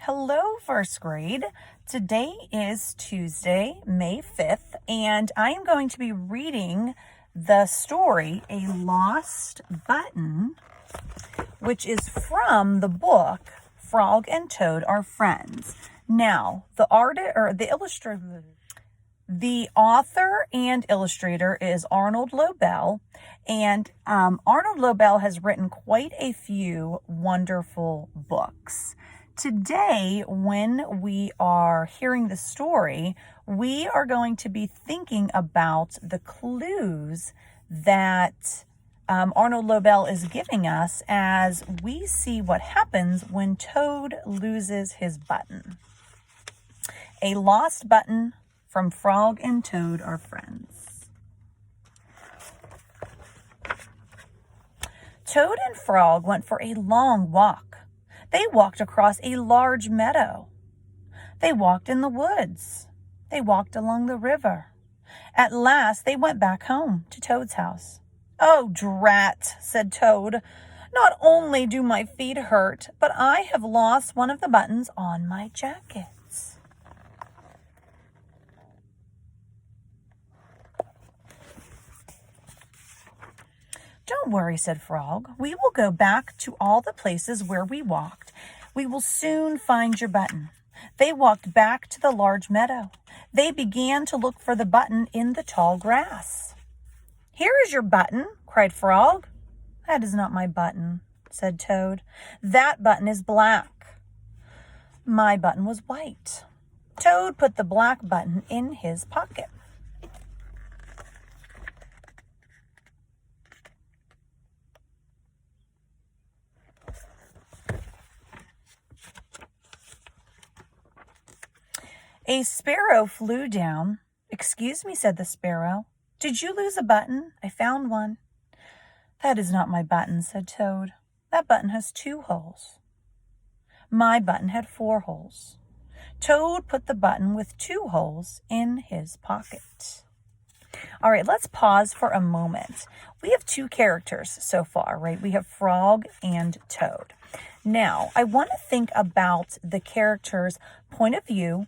Hello, first grade. Today is Tuesday, May 5th, and I am going to be reading the story, A Lost Button, which is from the book, Frog and Toad Are Friends. Now, the author and illustrator is Arnold Lobel, and Arnold Lobel has written quite a few wonderful books. Today, when we are hearing the story, we are going to be thinking about the clues that Arnold Lobel is giving us as we see what happens when Toad loses his button. A Lost Button from Frog and Toad Are Friends. Toad and Frog went for a long walk. They walked across a large meadow. They walked in the woods. They walked along the river. At last, they went back home to Toad's house. "Oh, drat," said Toad. "Not only do my feet hurt, but I have lost one of the buttons on my jacket." "Don't worry," said Frog. "We will go back to all the places where we walked. We will soon find your button." They walked back to the large meadow. They began to look for the button in the tall grass. "Here is your button," cried Frog. "That is not my button," said Toad. "That button is black. My button was white." Toad put the black button in his pocket. A sparrow flew down. "Excuse me," said the sparrow. "Did you lose a button? I found one." "That is not my button," said Toad. "That button has 2 holes. My button had 4 holes." Toad put the button with 2 holes in his pocket. All right, let's pause for a moment. We have 2 characters so far, right? We have Frog and Toad. Now, I want to think about the characters' point of view,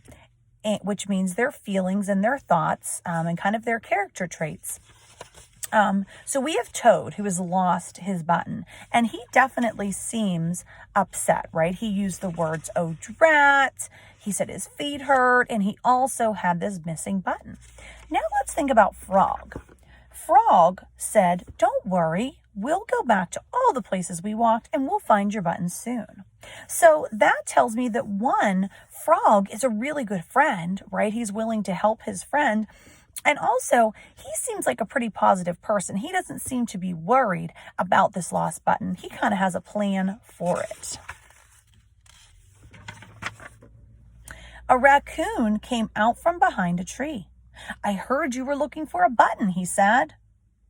which means their feelings and their thoughts and kind of their character traits. So we have Toad, who has lost his button, and he definitely seems upset, right? He used the words, "Oh, drat." He said his feet hurt, and he also had this missing button. Now let's think about Frog. Frog said, "Don't worry. We'll go back to all the places we walked and we'll find your button soon." So that tells me that Frog is a really good friend, right? He's willing to help his friend. And also, he seems like a pretty positive person. He doesn't seem to be worried about this lost button. He kind of has a plan for it. A raccoon came out from behind a tree. "I heard you were looking for a button," he said.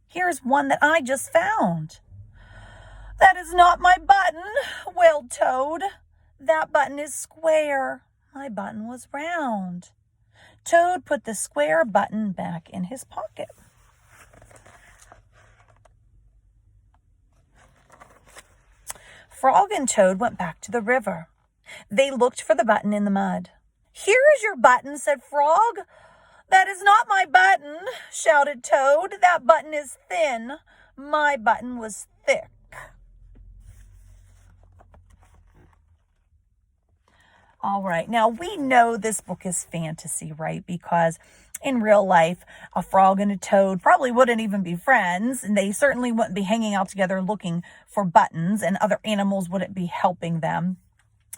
"Here's one that I just found." "That is not my button," wailed Toad. "That button is square. My button was round." Toad put the square button back in his pocket. Frog and Toad went back to the river. They looked for the button in the mud. "Here is your button," said Frog. "That is not my button," shouted Toad. "That button is thin. My button was thick." All right, now we know this book is fantasy, right? Because in real life, a frog and a toad probably wouldn't even be friends, and they certainly wouldn't be hanging out together looking for buttons, and other animals wouldn't be helping them.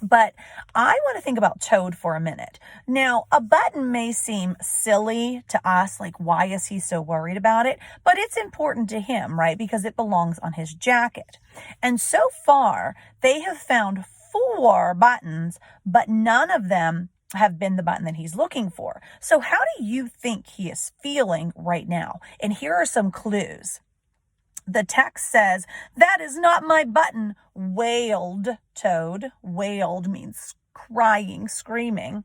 But I want to think about Toad for a minute. Now, a button may seem silly to us, like why is he so worried about it? But it's important to him, right? Because it belongs on his jacket. And so far, they have found 4 buttons, but none of them have been the button that he's looking for. So how do you think he is feeling right now? And here are some clues. The text says, "That is not my button," wailed Toad. Wailed means crying, screaming.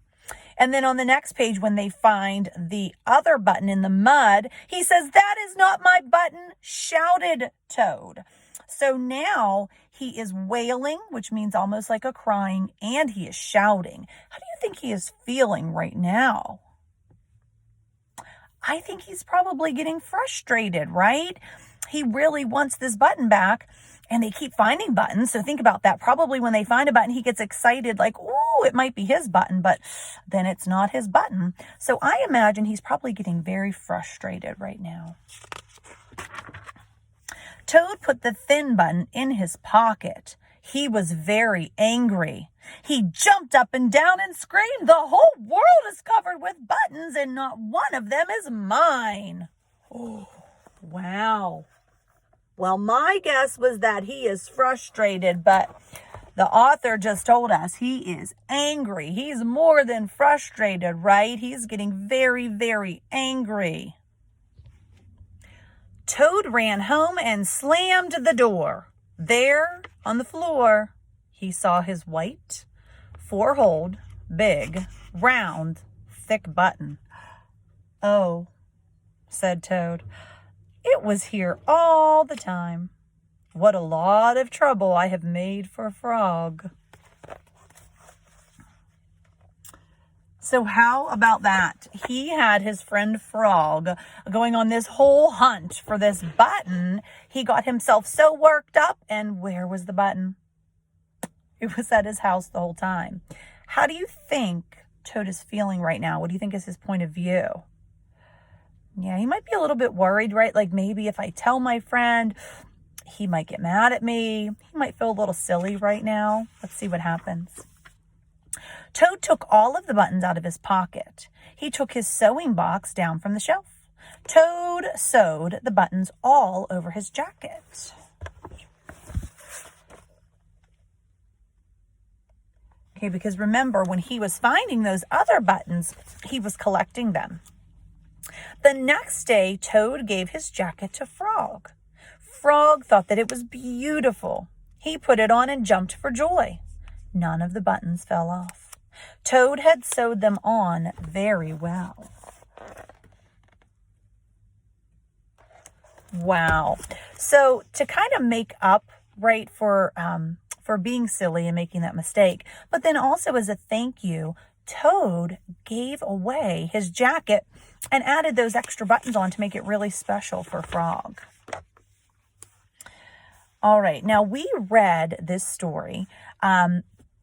And then on the next page, when they find the other button in the mud, he says, "That is not my button," shouted Toad. So now He is wailing, which means almost like a crying, and he is shouting. How do you think he is feeling right now? I think he's probably getting frustrated, right? He really wants this button back, and they keep finding buttons. So think about that. Probably when they find a button, he gets excited like, oh, it might be his button, but then it's not his button. So I imagine he's probably getting very frustrated right now. Toad put the thin button in his pocket. He was very angry. He jumped up and down and screamed, "The whole world is covered with buttons and not one of them is mine." Oh, wow. Well, my guess was that he is frustrated, but the author just told us he is angry. He's more than frustrated, right? He's getting very, very angry. Toad ran home and slammed the door. There, on the floor, he saw his white, four-holed, big, round, thick button. "Oh," said Toad, "it was here all the time. What a lot of trouble I have made for Frog." So how about that? He had his friend Frog going on this whole hunt for this button. He got himself so worked up, and where was the button? It was at his house the whole time. How do you think Toad is feeling right now? What do you think is his point of view? Yeah, he might be a little bit worried, right? Like maybe if I tell my friend, he might get mad at me. He might feel a little silly right now. Let's see what happens. Toad took all of the buttons out of his pocket. He took his sewing box down from the shelf. Toad sewed the buttons all over his jacket. Okay, because remember, when he was finding those other buttons, he was collecting them. The next day, Toad gave his jacket to Frog. Frog thought that it was beautiful. He put it on and jumped for joy. None of the buttons fell off. Toad had sewed them on very well. Wow. So to kind of make up, right, for being silly and making that mistake, but then also as a thank you, Toad gave away his jacket and added those extra buttons on to make it really special for Frog. All right, now we read this story,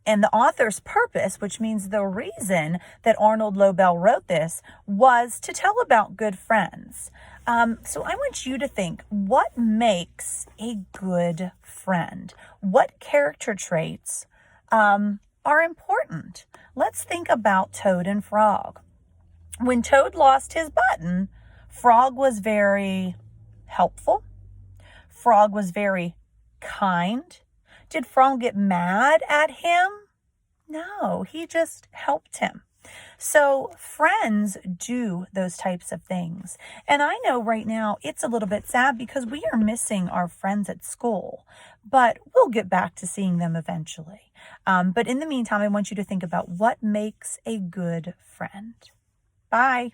and the author's purpose, which means the reason that Arnold Lobel wrote this, was to tell about good friends. So I want you to think, what makes a good friend? What character traits are important? Let's think about Toad and Frog. When Toad lost his button, Frog was very helpful. Frog was very kind. Did Frog get mad at him? No, he just helped him. So friends do those types of things. And I know right now it's a little bit sad because we are missing our friends at school, but we'll get back to seeing them eventually. But in the meantime, I want you to think about what makes a good friend. Bye.